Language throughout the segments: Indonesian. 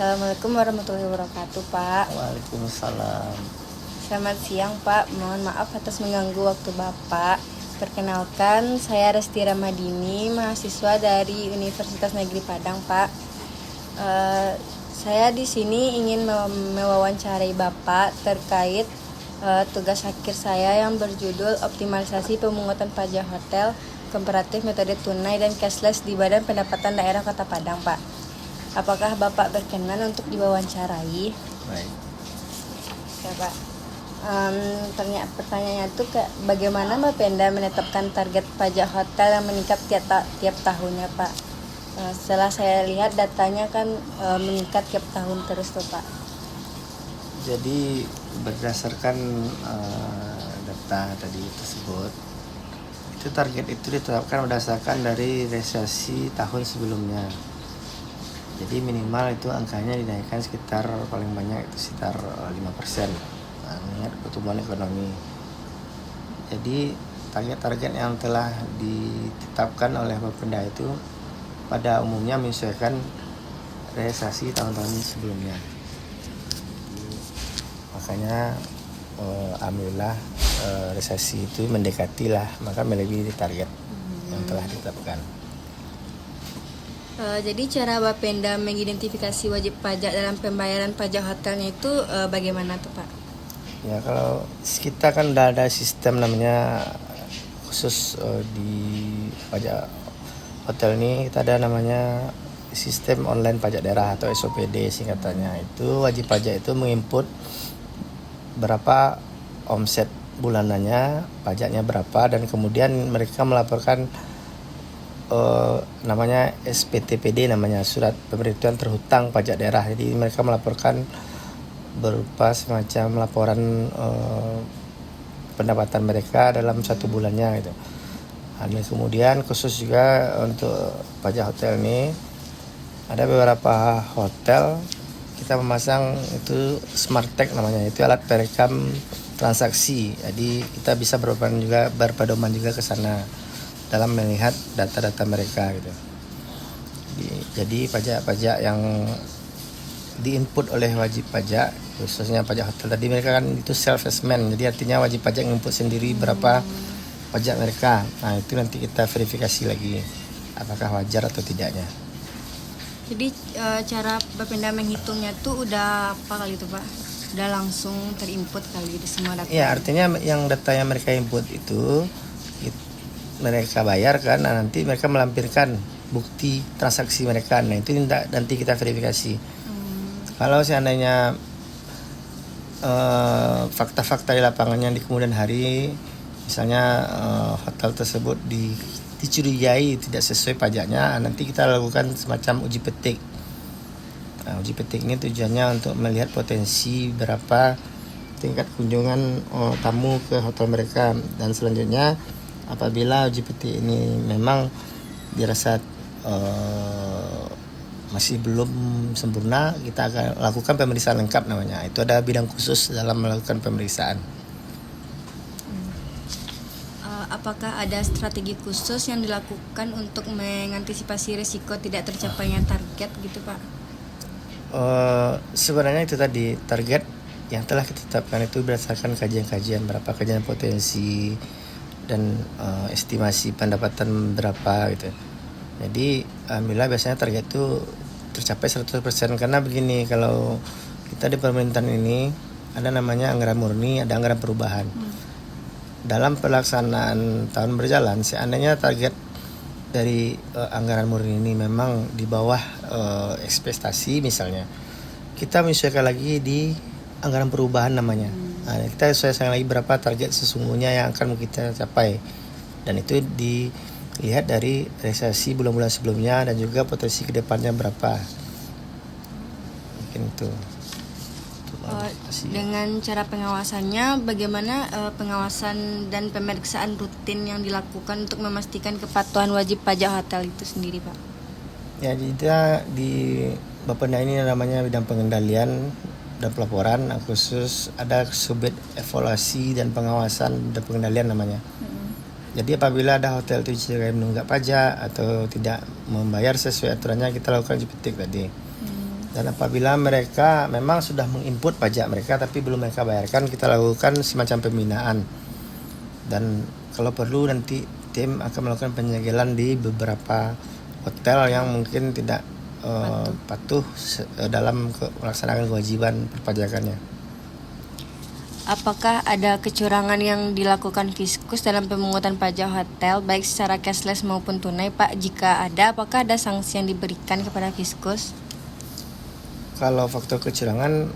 Assalamualaikum warahmatullahi wabarakatuh, Pak. Waalaikumsalam. Selamat siang, Pak. Mohon maaf atas mengganggu waktu Bapak. Perkenalkan, saya Resti Ramadini, mahasiswa dari Universitas Negeri Padang, Pak. Saya di sini ingin mewawancarai Bapak terkait tugas akhir saya yang berjudul Optimalisasi Pemungutan Pajak Hotel Komparatif Metode Tunai dan Cashless di Badan Pendapatan Daerah Kota Padang, Pak. Apakah Bapak berkenan untuk diwawancarai? Baik. Ya, Pak. Pertanyaannya itu bagaimana Bapenda menetapkan target pajak hotel yang meningkat tiap tahunnya, Pak? Setelah saya lihat datanya kan meningkat tiap tahun terus tuh, Pak. Jadi berdasarkan data tadi tersebut, itu target itu ditetapkan berdasarkan dari resesi tahun sebelumnya. Jadi minimal itu angkanya dinaikkan sekitar paling banyak itu sekitar 5%. Mengingat pertumbuhan ekonomi. Jadi target-target yang telah ditetapkan oleh Bapenda itu pada umumnya menyesuaikan realisasi tahun-tahun sebelumnya. Makanya alhamdulillah resesi itu mendekati lah, maka melebihi target yang telah ditetapkan. Jadi cara Bapenda mengidentifikasi wajib pajak dalam pembayaran pajak hotelnya itu bagaimana tuh, Pak? Ya, kalau kita kan udah ada sistem namanya khusus di pajak hotel ini, kita ada namanya sistem online pajak daerah atau SOPD singkatannya. Itu wajib pajak itu menginput berapa omset bulanannya, pajaknya berapa, dan kemudian mereka melaporkan namanya SPTPD, namanya surat pemberitahuan terhutang pajak daerah. Jadi mereka melaporkan berupa semacam laporan pendapatan mereka dalam satu bulannya gitu. Dan kemudian khusus juga untuk pajak hotel ini ada beberapa hotel kita memasang itu smart tag namanya, itu alat perekam transaksi. Jadi kita bisa berpedoman juga ke sana dalam melihat data-data mereka gitu. Jadi pajak-pajak yang diinput oleh wajib pajak, khususnya pajak hotel tadi, mereka kan itu self assessment. Jadi artinya wajib pajak menginput sendiri berapa pajak mereka. Nah, itu nanti kita verifikasi lagi apakah wajar atau tidaknya. Jadi cara Bapenda menghitungnya tuh udah apa kali itu, Pak? Udah langsung terinput kali di semua data. Iya, artinya yang data yang mereka input itu mereka bayar kan, nah nanti mereka melampirkan bukti transaksi mereka. Nah, itu nanti kita verifikasi. Kalau seandainya fakta-fakta di lapangannya di kemudian hari, misalnya hotel tersebut dicurigai tidak sesuai pajaknya, nanti kita lakukan semacam uji petik. Nah, uji petik ini tujuannya untuk melihat potensi berapa tingkat kunjungan tamu ke hotel mereka, dan selanjutnya apabila uji petik ini memang dirasa masih belum sempurna, kita akan lakukan pemeriksaan lengkap namanya. Itu ada bidang khusus dalam melakukan pemeriksaan. Apakah ada strategi khusus yang dilakukan untuk mengantisipasi risiko tidak tercapainya target gitu, Pak? Sebenarnya itu tadi target yang telah kita tetapkan itu berdasarkan kajian-kajian berapa kajian potensi dan estimasi pendapatan berapa gitu. Jadi alhamdulillah biasanya target itu tercapai 100%. Karena begini, kalau kita di pemerintahan ini ada namanya anggaran murni, ada anggaran perubahan. Dalam pelaksanaan tahun berjalan, seandainya target dari anggaran murni ini memang di bawah ekspektasi misalnya, kita menyesuaikan lagi di anggaran perubahan namanya. Nah, kita sesuaikan lagi berapa target sesungguhnya yang akan kita capai, dan itu dilihat dari realisasi bulan-bulan sebelumnya dan juga potensi kedepannya berapa. Mungkin itu. Dengan cara pengawasannya, bagaimana pengawasan dan pemeriksaan rutin yang dilakukan untuk memastikan kepatuhan wajib pajak hotel itu sendiri, Pak? Ya, kita di Bapenda ini namanya bidang pengendalian dan pelaporan, khusus ada subit evaluasi dan pengawasan dan pengendalian namanya. Jadi apabila ada hotel itu menunggak pajak atau tidak membayar sesuai aturannya, kita lakukan uji petik tadi. Dan apabila mereka memang sudah menginput pajak mereka tapi belum mereka bayarkan, kita lakukan semacam pembinaan. Dan kalau perlu nanti tim akan melakukan penyegelan di beberapa hotel yang mungkin tidak patuh dalam melaksanakan kewajiban perpajakannya. Apakah ada kecurangan yang dilakukan Fiskus dalam pemungutan pajak hotel baik secara cashless maupun tunai, Pak? Jika ada, apakah ada sanksi yang diberikan kepada Fiskus? Kalau faktor kecurangan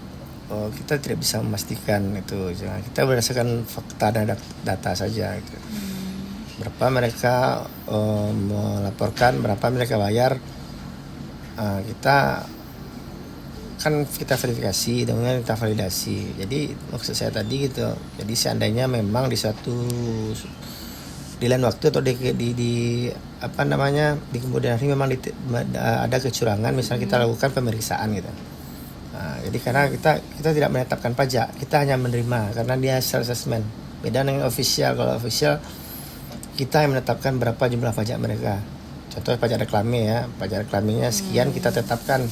kita tidak bisa memastikan itu. Kita berdasarkan fakta dan data saja. Gitu. Berapa mereka melaporkan, berapa mereka bayar, kita verifikasi, dengan kita validasi. Jadi maksud saya tadi gitu. Jadi seandainya memang di lain waktu atau di kemudian hari memang ada kecurangan, misalnya kita lakukan pemeriksaan gitu. Jadi karena kita tidak menetapkan pajak, kita hanya menerima karena dia self assessment. Beda dengan official. Kalau official kita yang menetapkan berapa jumlah pajak mereka. Contoh pajak reklame ya, pajak reklamenya sekian kita tetapkan.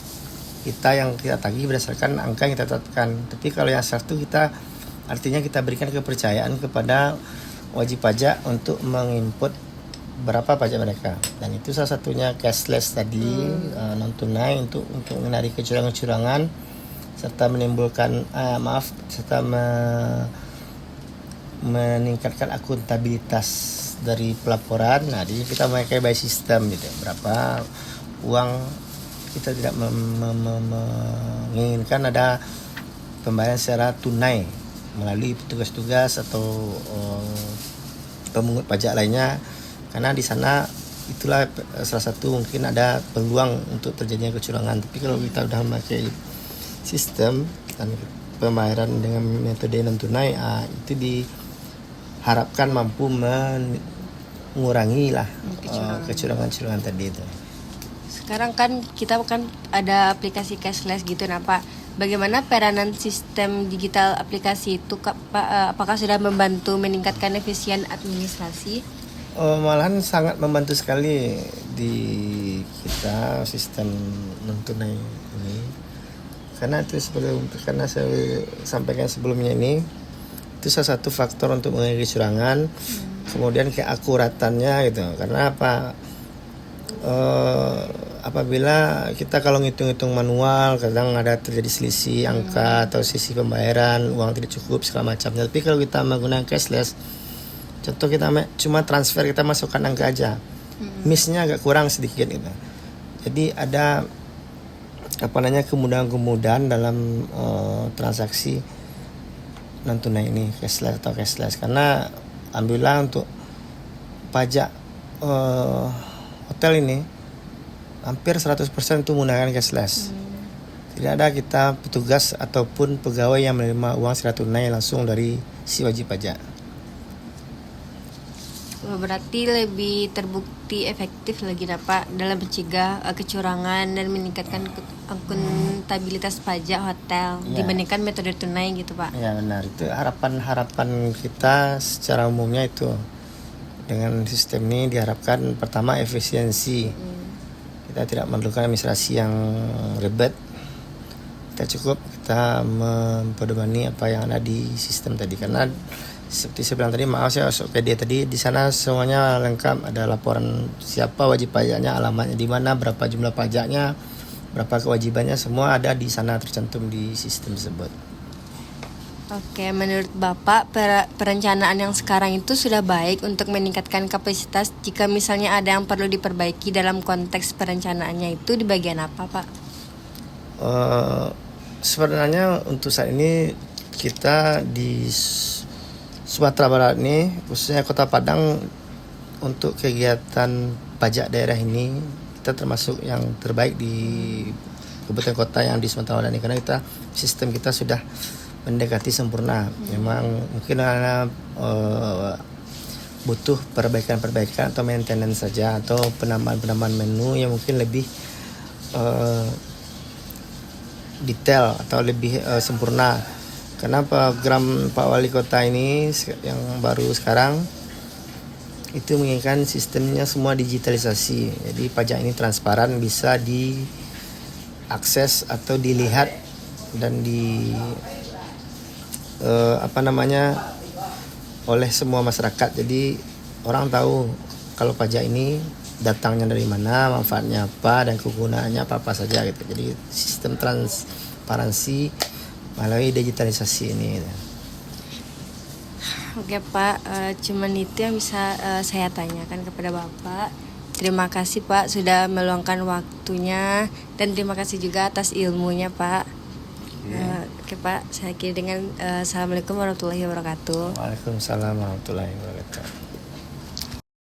Kita yang kita tagih berdasarkan angka yang kita tetapkan. Tapi kalau yang self itu artinya kita berikan kepercayaan kepada wajib pajak untuk menginput berapa pajak mereka. Dan itu salah satunya cashless tadi, non tunai untuk menghindari kecurangan-kecurangan serta menimbulkan meningkatkan akuntabilitas dari pelaporan. Nah, jadi kita memakai by system gitu. Berapa uang, kita tidak menginginkan ada pembayaran secara tunai melalui petugas-tugas atau pemungut pajak lainnya, karena di sana itulah salah satu mungkin ada peluang untuk terjadinya kecurangan. Tapi kalau kita sudah memakai sistem dan pembayaran dengan metode non tunai, itu diharapkan mampu mengurangi lah kecurangan-kecurangan tadi itu. Sekarang kan kita ada aplikasi cashless gitu, nah Pak. Bagaimana peranan sistem digital aplikasi itu, Pak? Apakah sudah membantu meningkatkan efisien administrasi? Malahan sangat membantu sekali di kita sistem non tunai ini. Karena saya sampaikan sebelumnya ini, itu salah satu faktor untuk mengurangi kecurangan. Kemudian keakuratannya gitu. Karena apa? Apabila kita kalau ngitung-ngitung manual, kadang ada terjadi selisih angka atau sisi pembayaran, uang tidak cukup segala macamnya. Tapi kalau kita menggunakan cashless, contoh kita cuma transfer, kita masukkan angka aja, missnya agak kurang sedikit gitu. Jadi ada kemudahan-kemudahan dalam transaksi non tunai ini, cashless. Karena alhamdulillah untuk pajak hotel ini hampir 100% itu menggunakan cashless. Tidak ada kita petugas ataupun pegawai yang menerima uang secara tunai langsung dari si wajib pajak. Berarti lebih terbukti efektif lagi Pak dalam mencegah kecurangan dan meningkatkan akuntabilitas pajak hotel dibandingkan metode tunai gitu Pak. Ya benar, itu harapan kita secara umumnya itu. Dengan sistem ini diharapkan pertama efisiensi. Kita tidak memerlukan administrasi yang ribet. Kita memperdomani apa yang ada di sistem tadi. Karena seperti saya bilang tadi, saya masuk PD tadi, di sana semuanya lengkap, ada laporan siapa wajib pajaknya, alamatnya di mana, berapa jumlah pajaknya, berapa kewajibannya, semua ada di sana tercantum di sistem tersebut. Oke, menurut Bapak perencanaan yang sekarang itu sudah baik untuk meningkatkan kapasitas. Jika misalnya ada yang perlu diperbaiki dalam konteks perencanaannya itu di bagian apa Pak? Sebenarnya untuk saat ini kita di Sumatera Barat ini, khususnya Kota Padang, untuk kegiatan pajak daerah ini kita termasuk yang terbaik di kabupaten kota yang di Sumatera Barat ini, karena sistem kita sudah mendekati sempurna. Memang mungkin butuh perbaikan atau maintenance saja, atau penambahan menu yang mungkin lebih detail atau lebih sempurna. Karena program Pak Wali Kota ini yang baru sekarang itu menginginkan sistemnya semua digitalisasi. Jadi pajak ini transparan, bisa diakses atau dilihat dan oleh semua masyarakat. Jadi orang tahu kalau pajak ini datangnya dari mana, manfaatnya apa, dan kegunaannya apa saja gitu. Jadi sistem transparansi melalui digitalisasi ini gitu. Oke Pak, cuman itu yang bisa saya tanyakan kepada Bapak. Terima kasih Pak sudah meluangkan waktunya, dan terima kasih juga atas ilmunya Pak. Oke Pak, saya akhiri dengan Assalamualaikum warahmatullahi wabarakatuh. Waalaikumsalam warahmatullahi wabarakatuh.